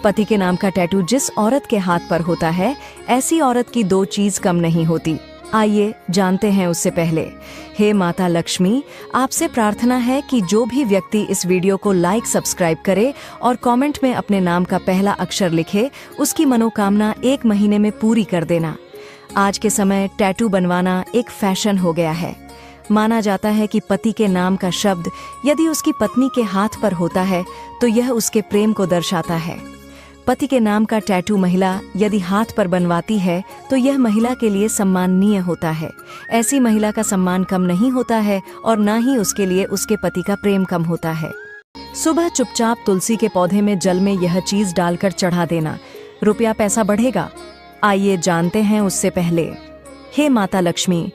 पति के नाम का टैटू जिस औरत के हाथ पर होता है, ऐसी औरत की दो चीज कम नहीं होती। आइए जानते हैं उससे पहले। हे माता लक्ष्मी, आपसे प्रार्थना है कि जो भी व्यक्ति इस वीडियो को लाइक सब्सक्राइब करे और कमेंट में अपने नाम का पहला अक्षर लिखे, उसकी मनोकामना 1 महीने में पूरी कर देना। आज के समय टैटू बनवाना एक फैशन हो गया है। माना जाता है कि पति के नाम का शब्द यदि उसकी पत्नी के हाथ पर होता है तो यह उसके प्रेम को दर्शाता है। पति के नाम का टैटू महिला यदि हाथ पर बनवाती है तो यह महिला के लिए सम्माननीय होता है। ऐसी महिला का सम्मान कम नहीं होता है और न ही उसके लिए उसके पति का प्रेम कम होता है। सुबह चुपचाप तुलसी के पौधे में जल में यह चीज डालकर चढ़ा देना। रुपया पैसा बढ़ेगा। आइए जानते हैं उससे पहले। हे माता लक्ष्मी,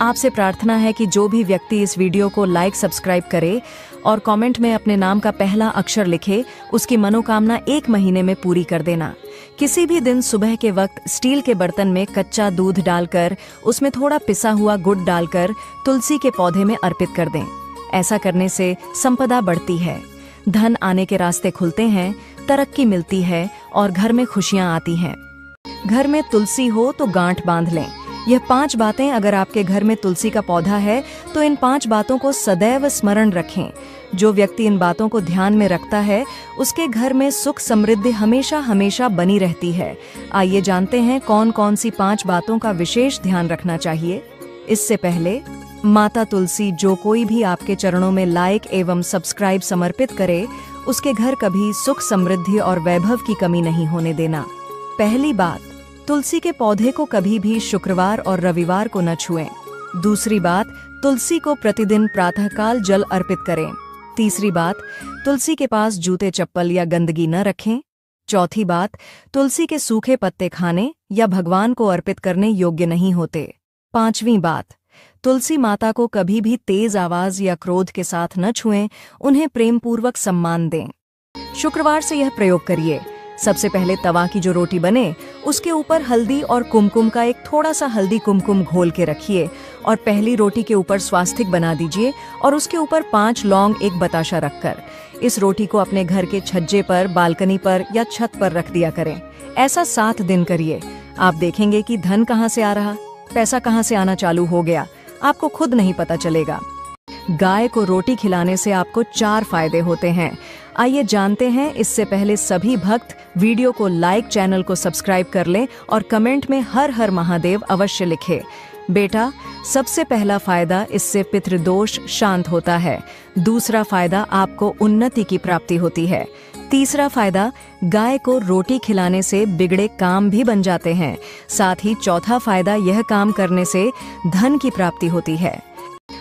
आपसे प्रार्थना है कि जो भी व्यक्ति इस वीडियो को लाइक सब्सक्राइब करे और कमेंट में अपने नाम का पहला अक्षर लिखे, उसकी मनोकामना 1 महीने में पूरी कर देना। किसी भी दिन सुबह के वक्त स्टील के बर्तन में कच्चा दूध डालकर उसमें थोड़ा पिसा हुआ गुड़ डालकर तुलसी के पौधे में अर्पित कर दें। ऐसा करने से संपदा बढ़ती है, धन आने के रास्ते खुलते हैं, तरक्की मिलती है और घर में खुशियां आती हैं। घर में तुलसी हो तो गांठ बांध लें। यह 5 बातें अगर आपके घर में तुलसी का पौधा है तो इन 5 बातों को सदैव स्मरण रखें। जो व्यक्ति इन बातों को ध्यान में रखता है उसके घर में सुख समृद्धि हमेशा हमेशा बनी रहती है। आइए जानते हैं कौन कौन सी 5 बातों का विशेष ध्यान रखना चाहिए। इससे पहले, माता तुलसी, जो कोई भी आपके चरणों में लाइक एवं सब्सक्राइब समर्पित करे, उसके घर कभी सुख समृद्धि और वैभव की कमी नहीं होने देना। पहली बात, तुलसी के पौधे को कभी भी शुक्रवार और रविवार को न छुएं। दूसरी बात, तुलसी को प्रतिदिन प्रातःकाल जल अर्पित करें। तीसरी बात, तुलसी के पास जूते चप्पल या गंदगी न रखें। चौथी बात, तुलसी के सूखे पत्ते खाने या भगवान को अर्पित करने योग्य नहीं होते। 5वीं बात, तुलसी माता को कभी भी तेज आवाज या क्रोध के साथ न छुएं, उन्हें प्रेमपूर्वक सम्मान दें। शुक्रवार से यह प्रयोग करिए। सबसे पहले तवा की जो रोटी बने उसके ऊपर हल्दी और कुमकुम का एक थोड़ा सा हल्दी कुमकुम घोल के रखिए और पहली रोटी के ऊपर स्वास्तिक बना दीजिए और उसके ऊपर 5 लौंग, 1 बताशा रखकर इस रोटी को अपने घर के छज्जे पर, बालकनी पर या छत पर रख दिया करें। ऐसा 7 दिन करिए। आप देखेंगे कि धन कहाँ से आ रहा, पैसा कहाँ से आना चालू हो गया, आपको खुद नहीं पता चलेगा। गाय को रोटी खिलाने से आपको 4 फायदे होते हैं। आइए जानते हैं। इससे पहले सभी भक्त वीडियो को लाइक, चैनल को सब्सक्राइब कर लें और कमेंट में हर हर महादेव अवश्य लिखें। बेटा, सबसे पहला फायदा, इससे पितृदोष शांत होता है। दूसरा फायदा, आपको उन्नति की प्राप्ति होती है। तीसरा फायदा, गाय को रोटी खिलाने से बिगड़े काम भी बन जाते हैं। साथ ही चौथा फायदा, यह काम करने से धन की प्राप्ति होती है।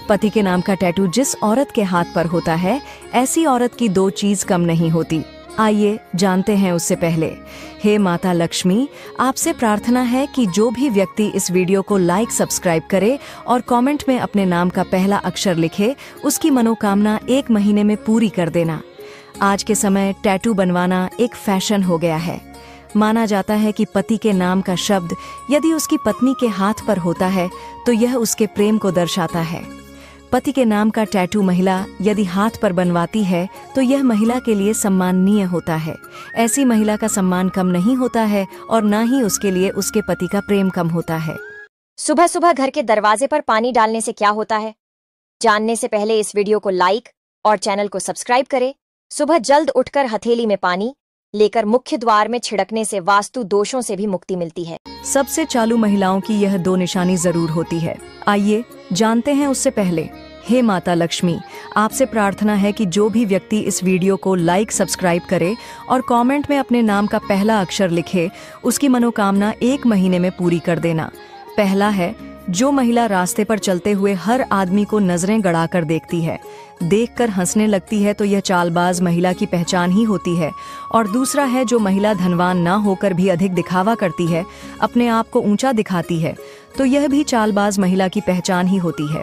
पति के नाम का टैटू जिस औरत के हाथ पर होता है, ऐसी औरत की 2 चीज कम नहीं होती। आइए जानते हैं उससे पहले। हे माता लक्ष्मी, आपसे प्रार्थना है कि जो भी व्यक्ति इस वीडियो को लाइक सब्सक्राइब करे और कमेंट में अपने नाम का पहला अक्षर लिखे, उसकी मनोकामना 1 महीने में पूरी कर देना। आज के समय टैटू बनवाना एक फैशन हो गया है। माना जाता है कि पति के नाम का शब्द यदि उसकी पत्नी के हाथ पर होता है तो यह उसके प्रेम को दर्शाता है। पति के नाम का टैटू महिला यदि हाथ पर बनवाती है तो यह महिला के लिए सम्माननीय होता है। ऐसी महिला का सम्मान कम नहीं होता है और न ही उसके लिए उसके पति का प्रेम कम होता है। सुबह सुबह घर के दरवाजे पर पानी डालने से क्या होता है, जानने से पहले इस वीडियो को लाइक और चैनल को सब्सक्राइब करें। सुबह जल्द उठकर हथेली में पानी लेकर मुख्य द्वार में छिड़कने से वास्तु दोषों से भी मुक्ति मिलती है। सबसे चालू महिलाओं की यह 2 निशानी जरूर होती है। आइए जानते हैं उससे पहले। हे माता लक्ष्मी, आपसे प्रार्थना है कि जो भी व्यक्ति इस वीडियो को लाइक सब्सक्राइब करे और कमेंट में अपने नाम का पहला अक्षर लिखे, उसकी मनोकामना 1 महीने में पूरी कर देना। पहला है, जो महिला रास्ते पर चलते हुए हर आदमी को नजरें गड़ाकर देखती है, देखकर हंसने लगती है, तो यह चालबाज महिला की पहचान ही होती है। और दूसरा है, जो महिला धनवान ना होकर भी अधिक दिखावा करती है, अपने आप को ऊंचा दिखाती है, तो यह भी चालबाज महिला की पहचान ही होती है।